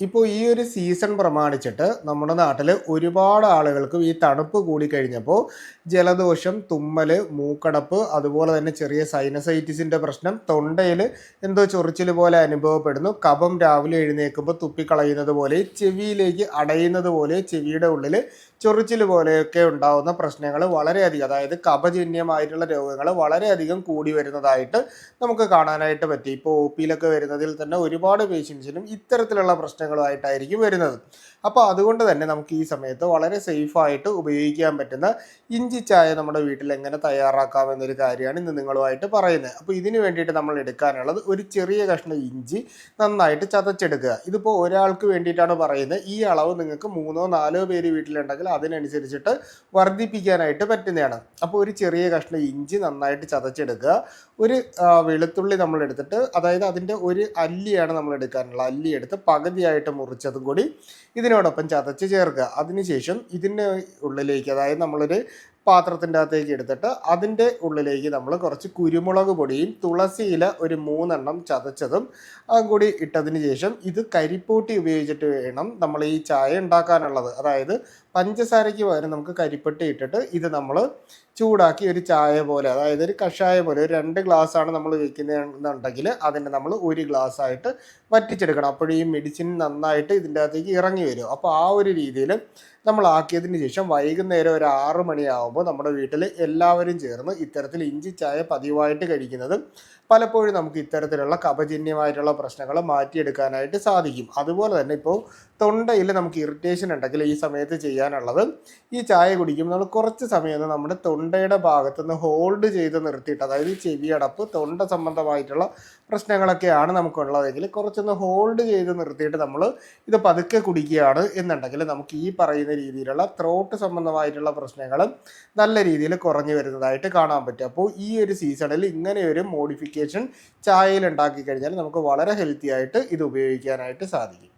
ഇപ്പോൾ ഈ ഒരു സീസൺ പ്രമാണിച്ചിട്ട് നമ്മുടെ നാട്ടിൽ ഒരുപാട് ആളുകൾക്കും ഈ തണുപ്പ് കൂടിക്കഴിഞ്ഞപ്പോൾ ജലദോഷം, തുമ്മൽ, മൂക്കടപ്പ്, അതുപോലെ തന്നെ ചെറിയ സൈനസൈറ്റിസിൻ്റെ പ്രശ്നം, തൊണ്ടയിൽ എന്തോ ചൊറിച്ചിൽ പോലെ അനുഭവപ്പെടുന്നു, കഫം രാവിലെ എഴുന്നേൽക്കുമ്പോൾ തുപ്പിക്കളയുന്നത് പോലെ, ചെവിയിലേക്ക് അടയുന്നത് പോലെ, ചെവിയുടെ ഉള്ളിൽ ചൊറിച്ചിൽ പോലെയൊക്കെ ഉണ്ടാകുന്ന പ്രശ്നങ്ങൾ വളരെയധികം, അതായത് കഫജന്യമായിട്ടുള്ള രോഗങ്ങൾ വളരെയധികം കൂടി വരുന്നതായിട്ട് നമുക്ക് കാണാനായിട്ട് പറ്റി. ഇപ്പോൾ ഒ പിയിലൊക്കെ വരുന്നതിൽ തന്നെ ഒരുപാട് പേഷ്യൻസിനും ഇത്തരത്തിലുള്ള പ്രശ്നങ്ങളുമായിട്ടായിരിക്കും വരുന്നത്. അപ്പോൾ അതുകൊണ്ട് തന്നെ നമുക്ക് ഈ സമയത്ത് വളരെ സേഫായിട്ട് ഉപയോഗിക്കാൻ പറ്റുന്ന ഇഞ്ചി ചായ നമ്മുടെ വീട്ടിൽ എങ്ങനെ തയ്യാറാക്കാമെന്നൊരു കാര്യമാണ് ഇന്ന് നിങ്ങളുമായിട്ട് പറയുന്നത്. അപ്പോൾ ഇതിന് വേണ്ടിയിട്ട് നമ്മൾ എടുക്കാനുള്ളത് ഒരു ചെറിയ കഷ്ണം ഇഞ്ചി നന്നായിട്ട് ചതച്ചെടുക്കുക. ഇതിപ്പോൾ ഒരാൾക്ക് വേണ്ടിയിട്ടാണ് പറയുന്നത്. ഈ അളവ് നിങ്ങൾക്ക് 3-4 പേര് വീട്ടിലുണ്ടെങ്കിൽ അതിനനുസരിച്ചിട്ട് വർദ്ധിപ്പിക്കാനായിട്ട് പറ്റുന്നതാണ്. അപ്പോൾ ഒരു ചെറിയ കഷ്ണം ഇഞ്ചി നന്നായിട്ട് ചതച്ചെടുക്കുക. ഒരു വെളുത്തുള്ളി നമ്മൾ എടുത്തിട്ട്, അതായത് അതിൻ്റെ ഒരു അല്ലിയാണ് നമ്മൾ എടുക്കാനുള്ളത്. അല്ലി എടുത്ത് പകുതിയായിട്ട് മുറിച്ചതും കൂടി ഇതിനോടൊപ്പം ചതച്ച് ചേർക്കുക. അതിനുശേഷം ഇതിൻ്റെ ഉള്ളിലേക്ക്, അതായത് നമ്മളൊരു പാത്രത്തിൻ്റെ അകത്തേക്ക് എടുത്തിട്ട് അതിൻ്റെ ഉള്ളിലേക്ക് നമ്മൾ കുറച്ച് കുരുമുളക് പൊടിയും തുളസി ഇല ഒരു 3 എണ്ണം ചതച്ചതും അതും കൂടി ഇട്ടതിന് ശേഷം ഇത് കരിപ്പൂട്ടി ഉപയോഗിച്ചിട്ട് വേണം നമ്മൾ ഈ ചായ ഉണ്ടാക്കാനുള്ളത്. അതായത് പഞ്ചസാരയ്ക്ക് പകരം നമുക്ക് കരിപ്പട്ടി ഇട്ടിട്ട് ഇത് നമ്മൾ ചൂടാക്കി ഒരു ചായ പോലെ, അതായത് ഒരു കഷായ പോലെ, ഒരു 2 ഗ്ലാസ്സാണ് നമ്മൾ വയ്ക്കുന്നതെന്നുണ്ടെങ്കിൽ അതിൻ്റെ നമ്മൾ 1 ഗ്ലാസ് ആയിട്ട് വറ്റിച്ചെടുക്കണം. അപ്പോഴും ഈ മെഡിസിൻ നന്നായിട്ട് ഇതിൻ്റെ അകത്തേക്ക് ഇറങ്ങി വരും. അപ്പോൾ ആ ഒരു രീതിയിൽ നമ്മൾ ആക്കിയതിന് ശേഷം വൈകുന്നേരം ഒരു 6 മണിയാകുമ്പോൾ നമ്മുടെ വീട്ടിൽ എല്ലാവരും ചേർന്ന് ഇത്തരത്തിൽ ഇഞ്ചി ചായ പതിവായിട്ട് കഴിക്കുന്നത് പലപ്പോഴും നമുക്ക് ഇത്തരത്തിലുള്ള കഫജന്യമായിട്ടുള്ള പ്രശ്നങ്ങൾ മാറ്റിയെടുക്കാനായിട്ട് സാധിക്കും. അതുപോലെ തന്നെ ഇപ്പോൾ തൊണ്ടയിൽ നമുക്ക് ഇറിറ്റേഷൻ ഉണ്ടെങ്കിൽ ഈ സമയത്ത് ചെയ്യാനുള്ളത്, ഈ ചായ കുടിക്കുമ്പോൾ നമ്മൾ കുറച്ച് സമയം നമ്മുടെ തൊണ്ടയുടെ ഭാഗത്തുനിന്ന് ഹോൾഡ് ചെയ്ത് നിർത്തിയിട്ട്, അതായത് ചെവിയടപ്പ്, തൊണ്ട സംബന്ധമായിട്ടുള്ള പ്രശ്നങ്ങളൊക്കെയാണ് നമുക്കുള്ളതെങ്കിൽ കുറച്ചൊന്ന് ഹോൾഡ് ചെയ്ത് നിർത്തിയിട്ട് നമ്മൾ ഇത് പതുക്കെ കുടിക്കുകയാണ് എന്നുണ്ടെങ്കിൽ നമുക്ക് ഈ പറയുന്ന രീതിയിലുള്ള ത്രോട്ട് സംബന്ധമായിട്ടുള്ള പ്രശ്നങ്ങളും നല്ല രീതിയിൽ കുറഞ്ഞു വരുന്നതായിട്ട് കാണാൻ പറ്റും. അപ്പോൾ ഈ ഒരു സീസണിൽ ഇങ്ങനെ ഒരു മോഡിഫിക്കേഷൻ ചായയിൽ ഉണ്ടാക്കി കഴിഞ്ഞാൽ നമുക്ക് വളരെ ഹെൽത്തി ആയിട്ട് ഇത് ഉപയോഗിക്കാനായിട്ട് സാധിക്കും.